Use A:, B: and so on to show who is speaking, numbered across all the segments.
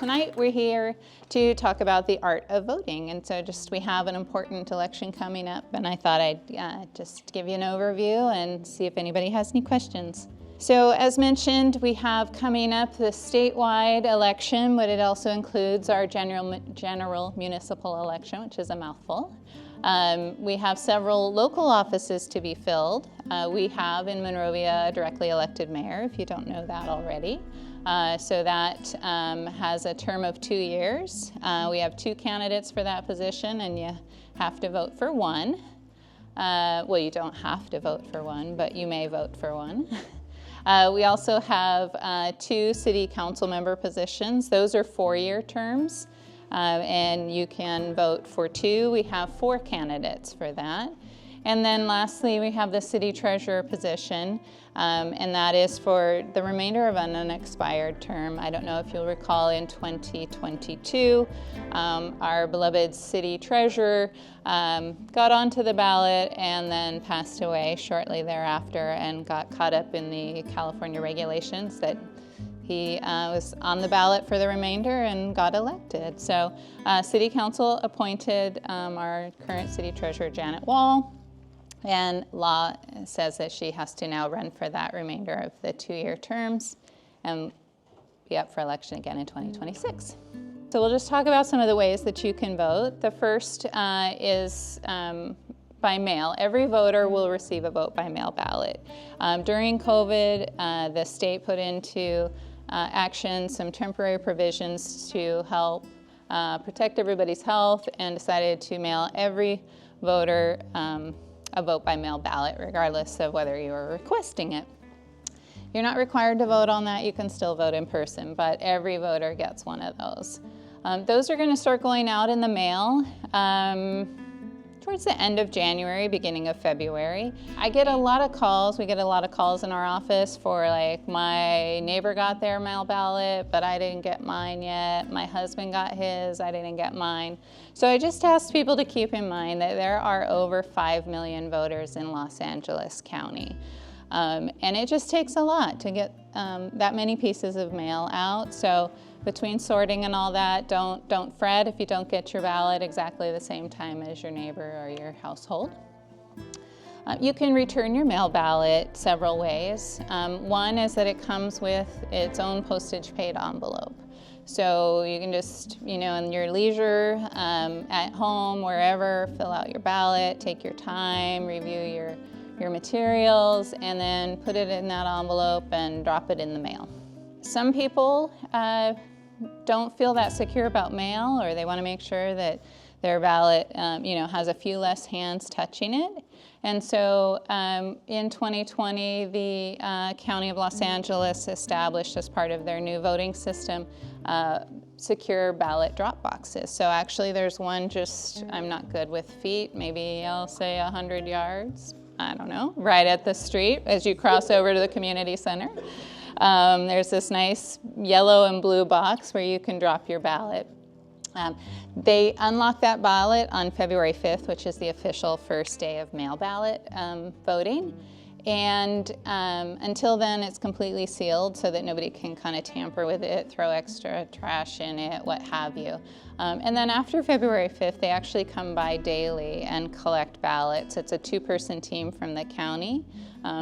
A: tonight we're here to talk about the art of voting. And so we have an important election coming up, and I thought I'd just give you an overview and see if anybody has any questions. So as mentioned, we have coming up the statewide election, but it also includes our general municipal election, which is a mouthful. We have several local offices to be filled. We have in Monrovia a directly elected mayor, if you don't know that already. So that has a term of 2 years. We have 2 candidates for that position, and you have to vote for one. Well, you don't have to vote for one, but you may vote for one. We also have 2 city council member positions. Those are 4-year terms, and you can vote for 2. We have 4 candidates for that. And then lastly, we have the city treasurer position, and that is for the remainder of an unexpired term. I don't know if you'll recall in 2022, our beloved city treasurer got onto the ballot and then passed away shortly thereafter and got caught up in the California regulations that he was on the ballot for the remainder and got elected. So City Council appointed our current city treasurer, Janet Wall, and law says that she has to now run for that remainder of the 2-year terms and be up for election again in 2026. So we'll just talk about some of the ways that you can vote. The first is by mail. Every voter will receive a vote by mail ballot. During COVID, the state put into action some temporary provisions to help protect everybody's health and decided to mail every voter a vote by mail ballot, regardless of whether you are requesting it. You're not required to vote on that. You can still vote in person, but every voter gets one of those. Those are going to start going out in the mail towards the end of January, beginning of February. I get a lot of calls. We get a lot of calls in our office for like, my neighbor got their mail ballot, but I didn't get mine yet. My husband got his, I didn't get mine. So I just ask people to keep in mind that there are over 5 million voters in Los Angeles County. And it just takes a lot to get that many pieces of mail out. So between sorting and all that, don't fret if you don't get your ballot exactly the same time as your neighbor or your household. You can return your mail ballot several ways. One is that it comes with its own postage paid envelope. So you can just, in your leisure, at home, wherever, fill out your ballot, take your time, review your materials, and then put it in that envelope and drop it in the mail. Some people don't feel that secure about mail, or they want to make sure that their ballot has a few less hands touching it. And so in 2020, the County of Los Angeles established, as part of their new voting system, secure ballot drop boxes. So actually there's one I'm not good with feet, maybe I'll say 100 yards, I don't know, right at the street as you cross over to the community center. There's this nice yellow and blue box where you can drop your ballot. They unlock that ballot on February 5th, which is the official first day of mail ballot voting. And until then, it's completely sealed so that nobody can kind of tamper with it, throw extra trash in it, what have you. And then after February 5th, they actually come by daily and collect ballots. It's a 2-person team from the county.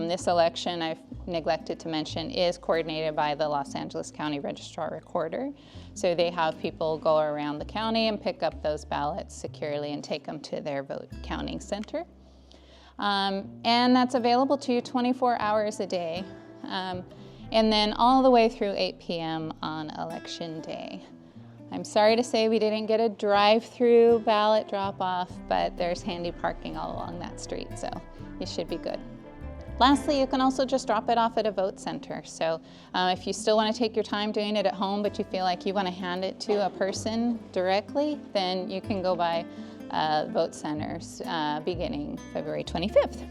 A: This election, I've neglected to mention, is coordinated by the Los Angeles County Registrar Recorder. So they have people go around the county and pick up those ballots securely and take them to their vote counting center. And that's available to you 24 hours a day, and then all the way through 8 p.m. on Election Day. I'm sorry to say we didn't get a drive-through ballot drop-off, but there's handy parking all along that street, so you should be good. Lastly, you can also just drop it off at a vote center. So if you still want to take your time doing it at home, but you feel like you want to hand it to a person directly, then you can go by vote centers beginning February 25th.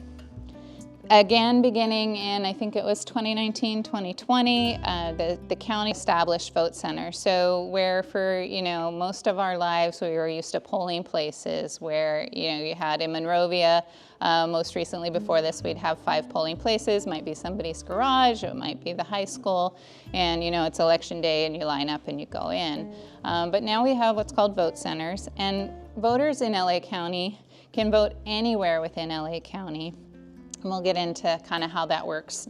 A: Again, beginning in, I think it was 2019, 2020, the county established vote centers. So where for, most of our lives we were used to polling places where, you had in Monrovia, most recently before this, we'd have 5 polling places, might be somebody's garage, it might be the high school, and it's election day and you line up and you go in. But now we have what's called vote centers, and voters in LA County can vote anywhere within LA County. And we'll get into kind of how that works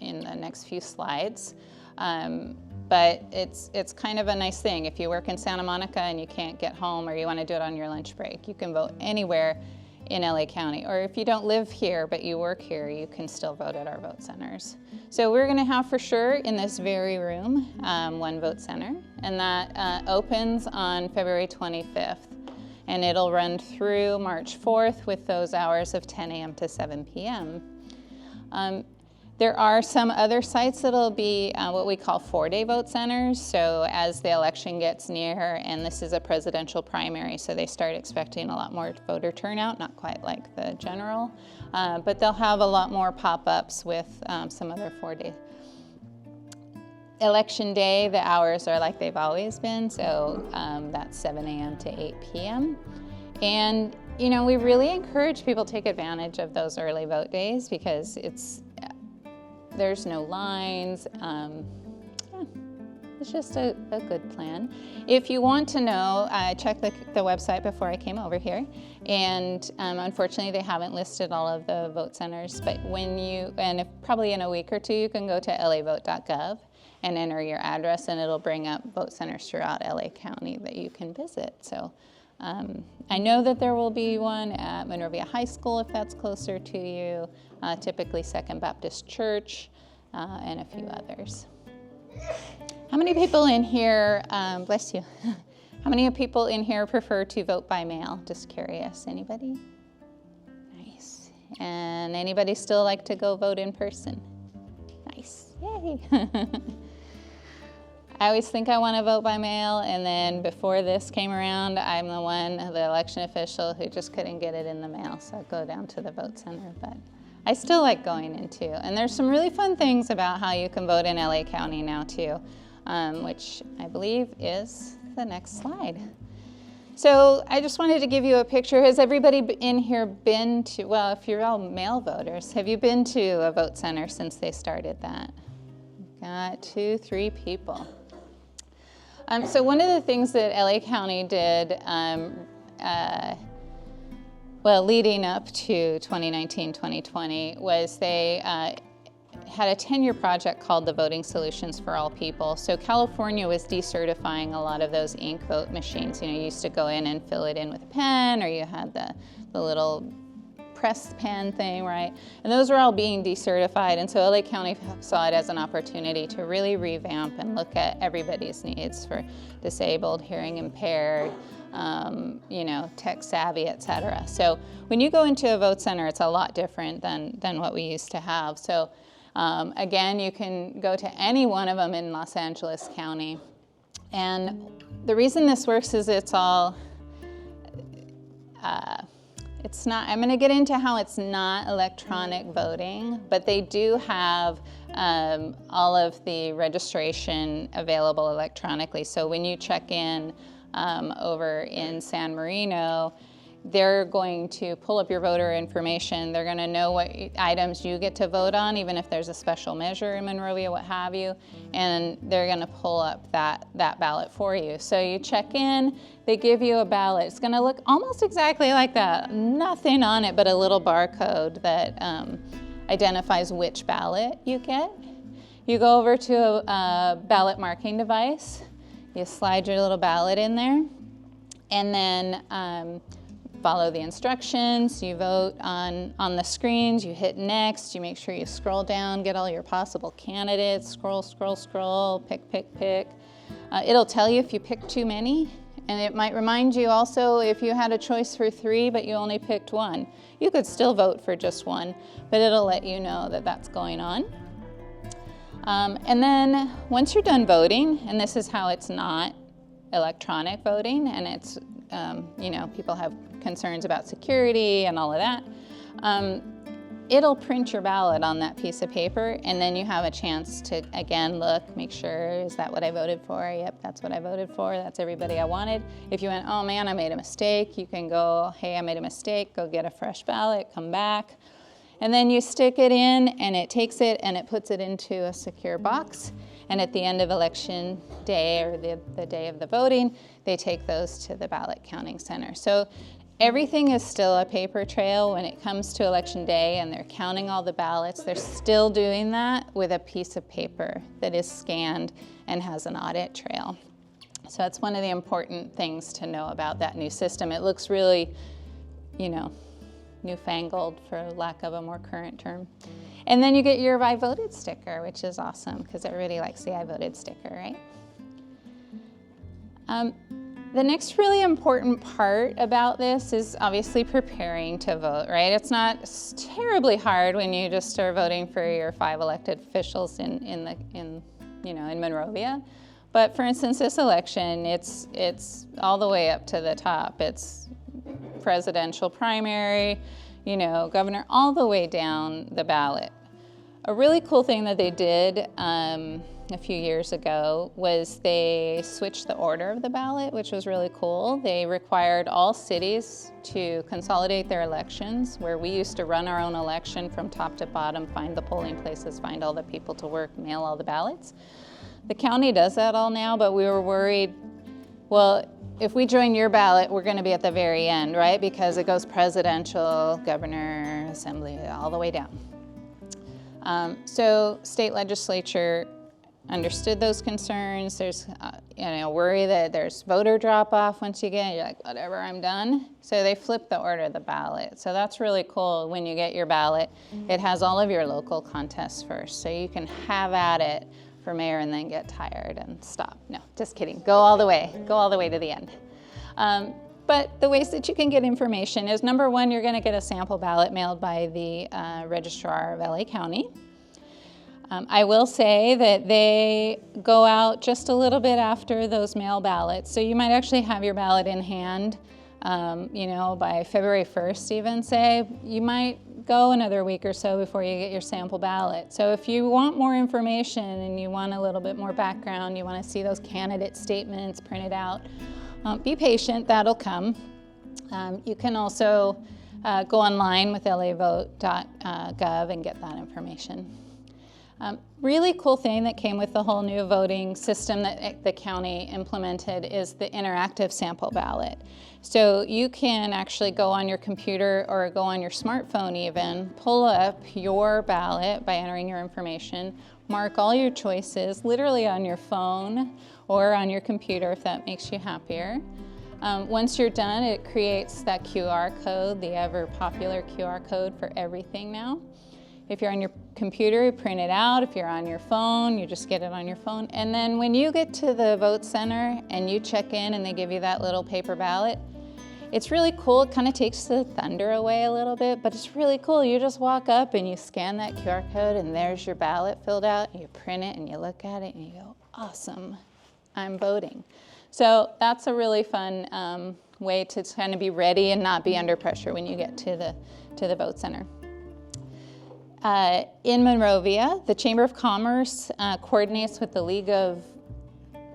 A: in the next few slides. But it's kind of a nice thing. If you work in Santa Monica and you can't get home or you want to do it on your lunch break, you can vote anywhere in LA County. Or if you don't live here but you work here, you can still vote at our vote centers. So we're going to have for sure in this very room one vote center, and that opens on February 25th. And it'll run through March 4th with those hours of 10 a.m. to 7 p.m. There are some other sites that'll be what we call 4-day vote centers. So as the election gets near, and this is a presidential primary, so they start expecting a lot more voter turnout, not quite like the general, but they'll have a lot more pop-ups with some other 4-day. Election day, the hours are like they've always been, so that's 7 a.m. to 8 p.m. And, we really encourage people to take advantage of those early vote days because there's no lines. It's just a good plan. If you want to know, I checked the website before I came over here, and unfortunately they haven't listed all of the vote centers, but probably in a week or two, you can go to lavote.gov and enter your address, and it'll bring up vote centers throughout LA County that you can visit. So I know that there will be one at Monrovia High School if that's closer to you, typically Second Baptist Church, and a few others. How many people in here, bless you, how many people in here prefer to vote by mail? Just curious, anybody? Nice. And anybody still like to go vote in person? Nice, yay. I always think I want to vote by mail, and then before this came around, I'm the election official who just couldn't get it in the mail, so I go down to the vote center, but I still like going in too. And there's some really fun things about how you can vote in LA County now too, which I believe is the next slide. So I just wanted to give you a picture. Has everybody in here been to, well, if you're all male voters, have you been to a vote center since they started that? Got 2, 3 people. So one of the things that LA County did, leading up to 2019, 2020, was they had a 10-year project called the Voting Solutions for All People. So California was decertifying a lot of those ink vote machines. You used to go in and fill it in with a pen, or you had the little press pen thing, right? And those were all being decertified, and so LA County saw it as an opportunity to really revamp and look at everybody's needs for disabled, hearing impaired, tech savvy, et cetera. So when you go into a vote center, it's a lot different than what we used to have. So again, you can go to any one of them in Los Angeles County. And the reason this works is it's all, it's not, I'm going to get into how it's not electronic voting, but they do have all of the registration available electronically. So when you check in over in San Marino, they're going to pull up your voter information. They're going to know what items you get to vote on, even if there's a special measure in Monrovia, what have you, and they're going to pull up that ballot for you. So you check in, they give you a ballot. It's going to look almost exactly like that. Nothing on it but a little barcode that identifies which ballot you get. You go over to a ballot marking device. You slide your little ballot in there, and then follow the instructions. You vote on the screens, you hit next, you make sure you scroll down, get all your possible candidates, scroll, pick. It'll tell you if you pick too many, and it might remind you also if you had a choice for 3 but you only picked 1. You could still vote for just 1, but it'll let you know that that's going on. And then once you're done voting, and this is how it's not electronic voting, and it's, people have concerns about security and all of that. it'll print your ballot on that piece of paper, and then you have a chance to, again, look, make sure, is that what I voted for? Yep, that's what I voted for. That's everybody I wanted. If you went, oh man, I made a mistake, you can go, hey, I made a mistake, go get a fresh ballot, come back. And then you stick it in, and it takes it and it puts it into a secure box. And at the end of election day, or the day of the voting, they take those to the ballot counting center. So everything is still a paper trail when it comes to election day, and they're counting all the ballots. They're still doing that with a piece of paper that is scanned and has an audit trail. So that's one of the important things to know about that new system. It looks really, newfangled, for lack of a more current term. And then you get your I voted sticker, which is awesome because everybody likes the I voted sticker, right? The next really important part about this is obviously preparing to vote, right? It's not terribly hard when you just are voting for your 5 elected officials in Monrovia. But for instance, this election, it's all the way up to the top. It's presidential primary, governor, all the way down the ballot. A really cool thing that they did a few years ago was they switched the order of the ballot, which was really cool. They required all cities to consolidate their elections, where we used to run our own election from top to bottom, find the polling places, find all the people to work, mail all the ballots. The county does that all now, but we were worried, well, if we join your ballot, we're going to be at the very end, right? Because it goes presidential, governor, assembly, all the way down. So state legislature understood those concerns. There's worry that there's voter drop-off once you get, you're like, whatever, I'm done. So they flipped the order of the ballot. So that's really cool. When you get your ballot, it has all of your local contests first. So you can have at it for mayor and then get tired and stop. No, just kidding. Go all the way to the end. But the ways that you can get information is, number one, you're going to get a sample ballot mailed by the registrar of LA County. I will say that they go out just a little bit after those mail ballots. So you might actually have your ballot in hand, by February 1st even, say. You might go another week or so before you get your sample ballot. So if you want more information and you want a little bit more background, you want to see those candidate statements printed out, be patient, that'll come. You can also go online with lavote.gov and get that information. Really cool thing that came with the whole new voting system that the county implemented is the interactive sample ballot. So you can actually go on your computer or go on your smartphone even, pull up your ballot by entering your information, mark all your choices literally on your phone or on your computer if that makes you happier. Once you're done, it creates that QR code, the ever popular QR code for everything now. If you're on your computer, you print it out. If you're on your phone, you just get it on your phone. And then when you get to the vote center and you check in and they give you that little paper ballot, it's really cool. It kind of takes the thunder away a little bit, but it's really cool. You just walk up and you scan that QR code and there's your ballot filled out. And you print it and you look at it and you go, awesome, I'm voting. So that's a really fun way to kind of be ready and not be under pressure when you get to the vote center. In Monrovia, the Chamber of Commerce coordinates with the League of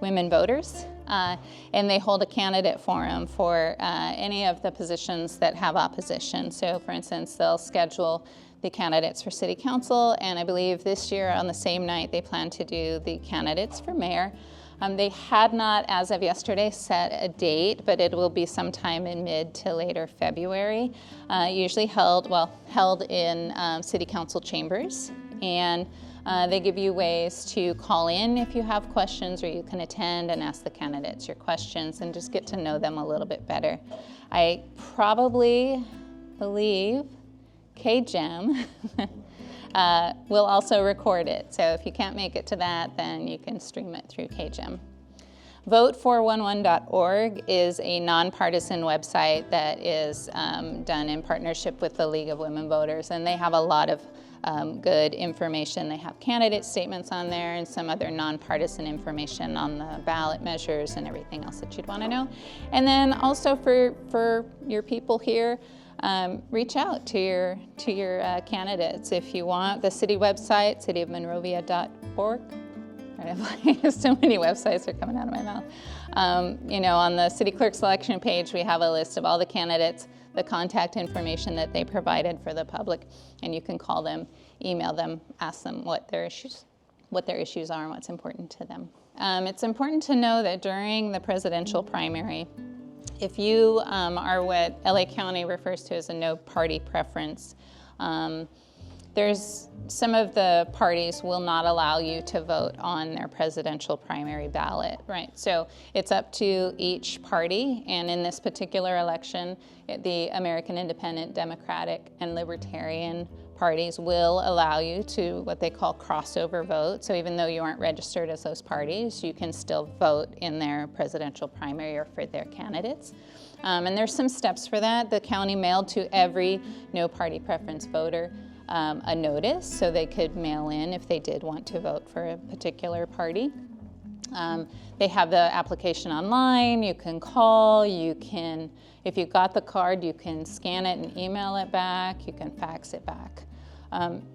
A: Women Voters, and they hold a candidate forum for any of the positions that have opposition. So for instance, they'll schedule the candidates for city council, and I believe this year on the same night they plan to do the candidates for mayor. They had not, as of yesterday, set a date, but it will be sometime in mid to later February, usually held in city council chambers. And they give you ways to call in if you have questions, or you can attend and ask the candidates your questions and just get to know them a little bit better. I probably believe KGEM we'll also record it. So if you can't make it to that, then you can stream it through KGEM. Vote411.org is a nonpartisan website that is done in partnership with the League of Women Voters, and they have a lot of good information. They have candidate statements on there and some other nonpartisan information on the ballot measures and everything else that you'd want to know. And then also for your people here, reach out to your candidates if you want. The city website, cityofmonrovia.org. I have so many websites are coming out of my mouth. On the city clerk selection page, we have a list of all the candidates, the contact information that they provided for the public, and you can call them, email them, ask them what their issues are and what's important to them. It's important to know that during the presidential primary, if you are what LA County refers to as a no party preference, there's some of the parties will not allow you to vote on their presidential primary ballot, right? So it's up to each party, and in this particular election, the American Independent, Democratic, and Libertarian parties will allow you to what they call crossover vote. So even though you aren't registered as those parties, you can still vote in their presidential primary or for their candidates. And there's some steps for that. The county mailed to every no party preference voter a notice so they could mail in if they did want to vote for a particular party. They have the application online. You can call, if you got the card, you can scan it and email it back, you can fax it back.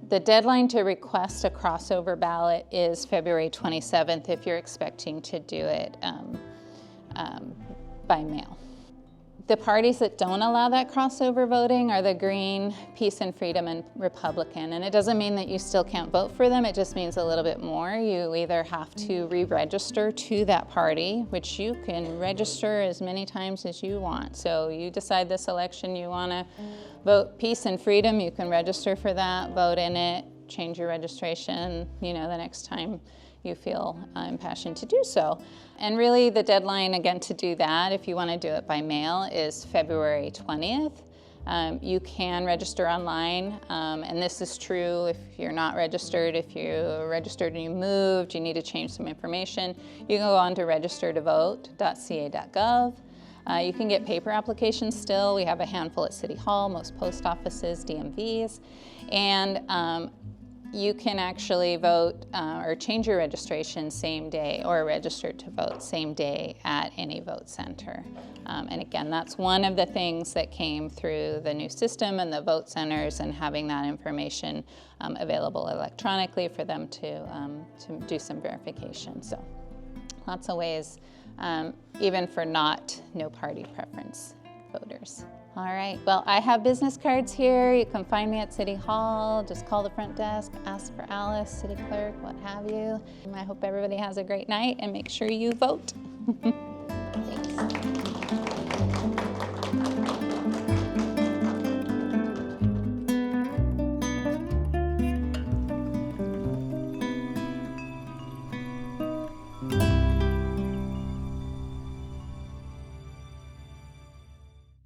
A: The deadline to request a crossover ballot is February 27th if you're expecting to do it by mail. The parties that don't allow that crossover voting are the Green, Peace and Freedom, and Republican. And it doesn't mean that you still can't vote for them, it just means a little bit more. You either have to re-register to that party, which you can register as many times as you want. So you decide this election you want to vote Peace and Freedom, you can register for that, vote in it, change your registration, the next time you feel impassioned to do so. And really the deadline, again, to do that, if you want to do it by mail, is February 20th. You can register online, and this is true if you're not registered. If you're registered and you moved, you need to change some information, you can go on to registertovote.ca.gov. You can get paper applications still. We have a handful at City Hall, most post offices, DMVs, and you can actually vote or change your registration same day or register to vote same day at any vote center. And again, that's one of the things that came through the new system and the vote centers and having that information available electronically for them to do some verification. So lots of ways, even for no party preference voters. All right, well, I have business cards here. You can find me at City Hall. Just call the front desk, ask for Alice, city clerk, what have you. I hope everybody has a great night and make sure you vote. Thanks.